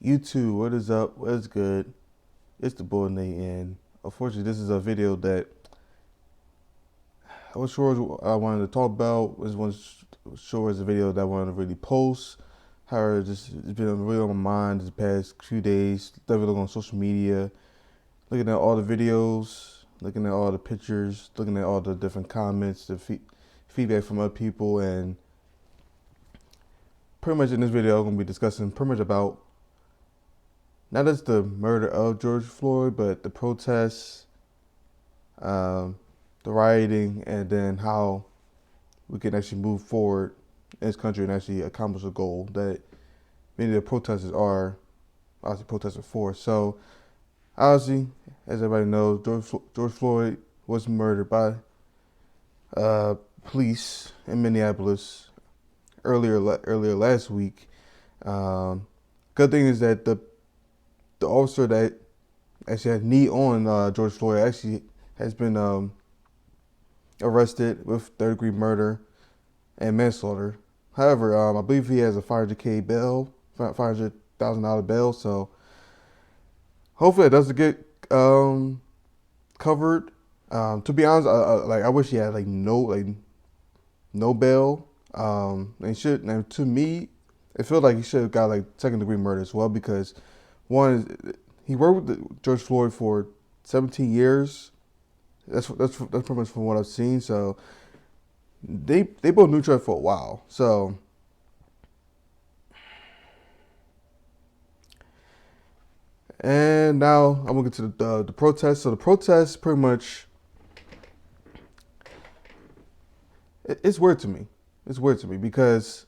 YouTube, what is up? What is good? It's the boy Nate, and unfortunately, this is a video that I was sure I wanted to talk about. Was sure it's a video that I wanted to really post. However, it's been really on my mind this past few days. Definitely on social media, looking at all the videos, looking at all the pictures, looking at all the different comments, the feedback from other people, and pretty much in this video, I'm gonna be discussing pretty much about not just the murder of George Floyd, but the protests, um, the rioting, and then how we can actually move forward in this country and actually accomplish a goal that many of the protesters are obviously protesting for. So, obviously, as everybody knows, George Floyd was murdered by police in Minneapolis earlier last week. Good thing is that the officer that actually had knee on George Floyd actually has been arrested with third-degree murder and manslaughter. However, I believe he has a $500K bail, $500,000 bail. So hopefully it doesn't get covered. To be honest, I wish he had no bail. And to me, it feels like he should have got like second-degree murder as well, because one, he worked with George Floyd for 17 years. That's pretty much from what I've seen. So they both knew each other for a while. So and now I'm gonna get to the protest. So the protest pretty much it's weird to me. It's weird to me because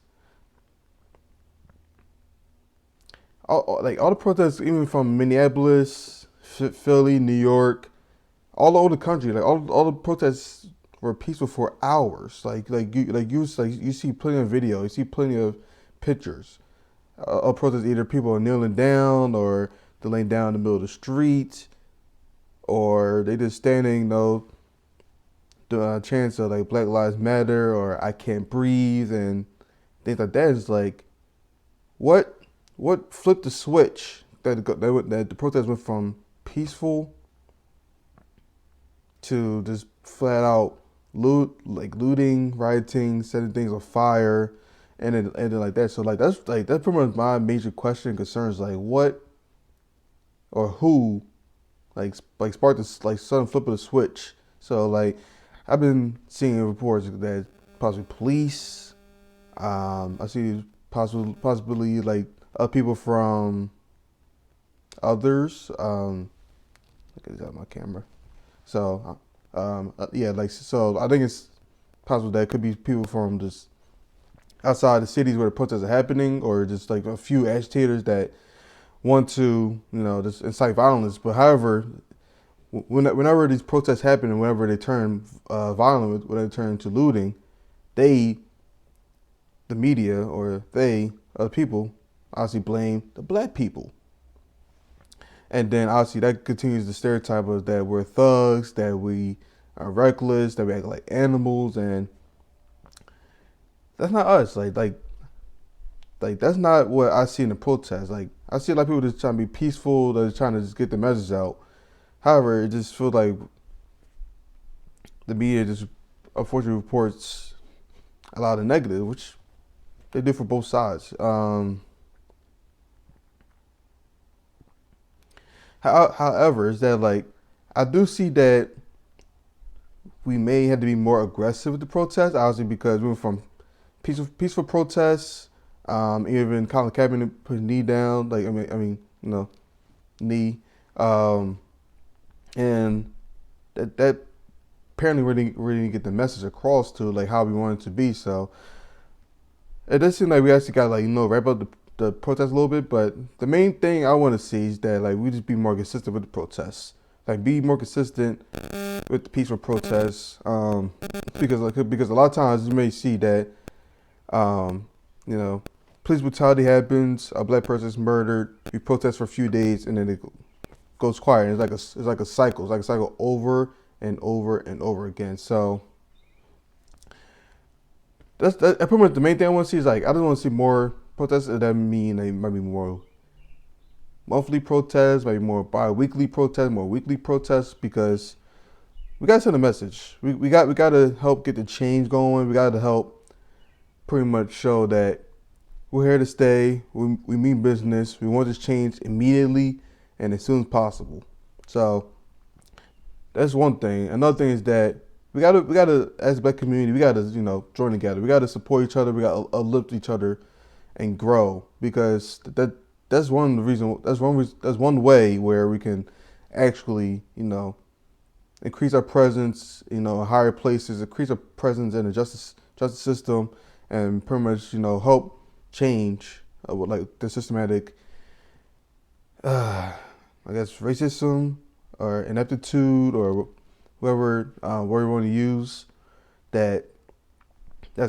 all the protests, even from Minneapolis, Philly, New York, all over the country, like all the protests were peaceful for hours. You see plenty of video, you see plenty of pictures of protests. Either people are kneeling down, or they're laying down in the middle of the street, or they just standing, doing chants of like Black Lives Matter or I Can't Breathe and things like that. It's like, what flipped the switch that the protest went from peaceful to just flat out looting, rioting, setting things on fire, and then like that. So that's pretty much my major question and concerns. Like what or who sparked this sudden flip of the switch. So I've been seeing reports that possibly police. I see possibly people from others. Look at this out of my camera. So, yeah, so I think it's possible that it could be people from just outside the cities where the protests are happening, or just like a few agitators that want to, just incite violence. But however, whenever these protests happen and whenever they turn violent, when they turn into looting, the media or other people, obviously blame the black people. And then obviously that continues the stereotype of that we're thugs, that we are reckless, that we act like animals, and that's not us. That's not what I see in the protests. Like I see a lot of people just trying to be peaceful, they're trying to just get the message out. However, it just feels like the media just unfortunately reports a lot of negative, which they do for both sides. However, is that I do see that we may have to be more aggressive with the protests, obviously, because we went from peaceful protests, even Colin Kaepernick put his knee down, knee, and that apparently really didn't get the message across to how we want it to be. So it does seem like we actually got wrap up the protest a little bit, but the main thing I want to see is that we just be more consistent with the protests, be more consistent with the peaceful protests, because a lot of times you may see that police brutality happens, a black person is murdered, we protest for a few days, and then it goes quiet. And it's like a cycle. It's like a cycle over and over and over again. So that's pretty much the main thing I want to see. Is I don't want to see more protests. That mean they might be more monthly protests, maybe more bi-weekly protests, more weekly protests, because we gotta send a message. We gotta help get the change going. We gotta help pretty much show that we're here to stay. We mean business. We want this change immediately and as soon as possible. So that's one thing. Another thing is that we gotta as a black community, we gotta join together. We gotta support each other. We gotta uplift each other and grow, because that's one of the reason. That's one way where we can actually increase our presence, in higher places, increase our presence in the justice system, and pretty much help change with like the systematic, I guess, racism or ineptitude or whatever word we want to use, that's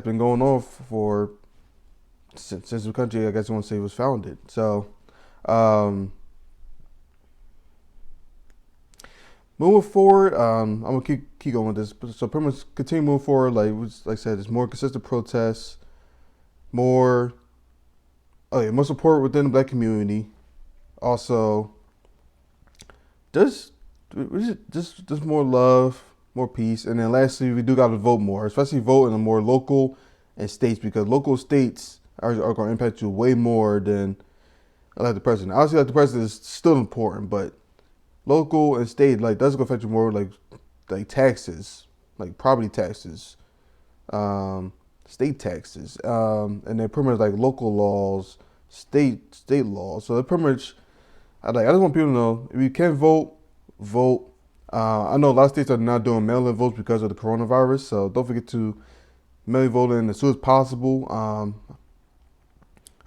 been going on for since the country, I guess you want to say, was founded. So um, moving forward, I'm gonna keep going with this. So pretty much continue moving forward. Like I said, there's more consistent protests, more more support within the black community. Also, just just more love, more peace, and then lastly, we do got to vote more, especially vote in the more local and states, because local states are going to impact you way more than like the president. Obviously, like the president is still important, but local and state does go affect you more, like taxes, like property taxes, um, state taxes, and then pretty much like local laws, state laws. So pretty much, I just want people to know, if you can vote, vote. I know a lot of states are not doing mail-in votes because of the coronavirus, so don't forget to mail vote in as soon as possible.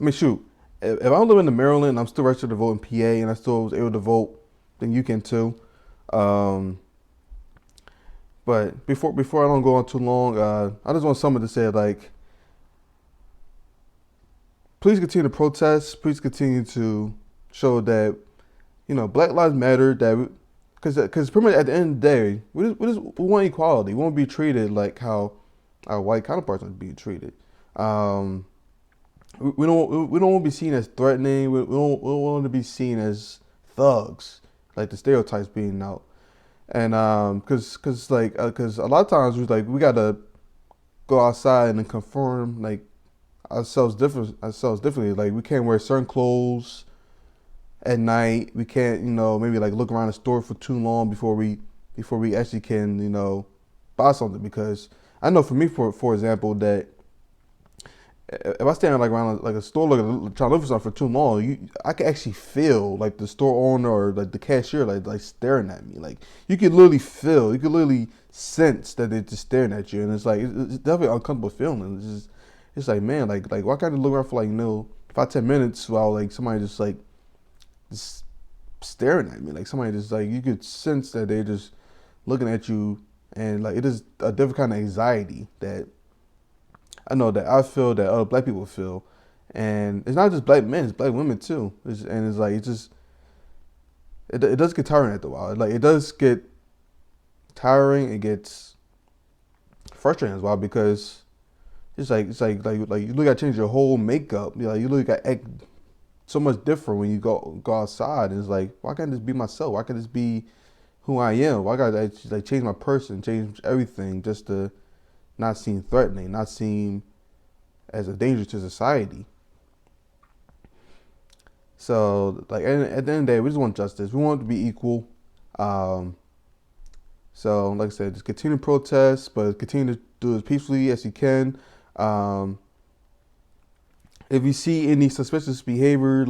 I mean, shoot, if I'm living in Maryland, I'm still registered to vote in PA, and I still was able to vote, then you can too. Um, but before I don't go on too long, I just want someone to say, please continue to protest. Please continue to show that Black Lives Matter. That because pretty much at the end of the day, we want equality. We want to be treated like how our white counterparts are being treated. Um, we don't want to be seen as threatening. We don't want to be seen as thugs, like the stereotypes being out. And because a lot of times we gotta go outside and conform ourselves differently. Like we can't wear certain clothes at night. We can't maybe look around the store for too long before we actually can buy something, because I know for me, for example, that if I stand around a store trying to look for something for too long, I can actually feel like the store owner or like the cashier like staring at me. Like you could literally sense that they're just staring at you, and it's definitely an uncomfortable feeling. It's like, man, why can't I look around for 5-10 minutes while somebody just staring at me, like somebody just you could sense that they're just looking at you, and it is a different kind of anxiety that I know that I feel, that other black people feel. And it's not just black men, it's black women too. It does get tiring after a while. It does get tiring. It gets frustrating as well, because you look at change your whole makeup. You look at act so much different when you go outside. And it's like, why can't this be myself? Why can't this be who I am? Why gotta change my person, change everything just to not seem threatening, not seem as a danger to society? So at the end of the day, we just want justice. We want it to be equal. Um, so like I said, just continue to protest, but continue to do it as peacefully as you can. Um, if you see any suspicious behavior, if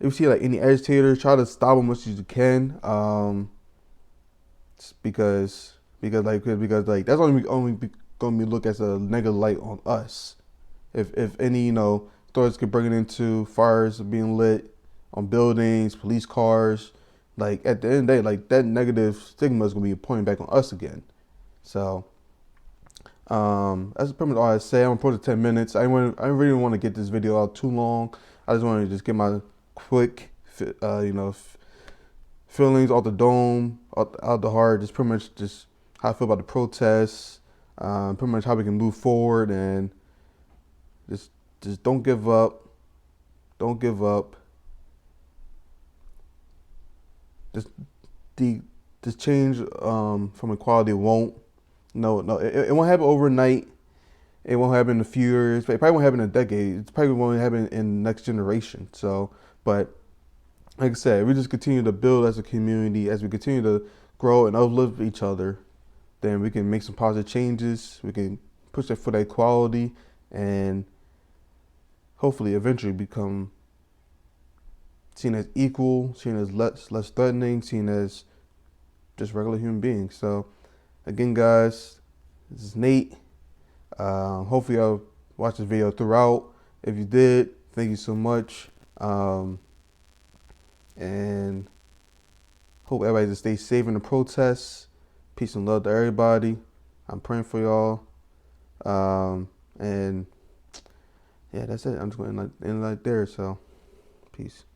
you see any agitators, try to stop them as much as you can. Because that's only going to be looked as a negative light on us. If any stores could bring it into fires being lit on buildings, police cars, at the end of the day, that negative stigma is going to be pointing back on us again. So that's pretty much all I say. I'm approaching 10 minutes. I really want to get this video out too long. I just want to just get my quick feelings off the dome, out the heart. Just pretty much just how I feel about the protests, pretty much how we can move forward, and just don't give up. Don't give up. this the this change from equality won't it won't happen overnight. It won't happen in a few years. It probably won't happen in a decade. It's probably won't happen in the next generation. So, but like I said, we just continue to build as a community, as we continue to grow and uplift each other, then we can make some positive changes. We can push that for that equality and hopefully eventually become seen as equal, seen as less threatening, seen as just regular human beings. So again, guys, this is Nate. Hopefully y'all watch this video throughout. If you did, thank you so much. And hope everybody just stays safe in the protests. Peace and love to everybody. I'm praying for y'all. And yeah, that's it. I'm just going to end like there. So peace.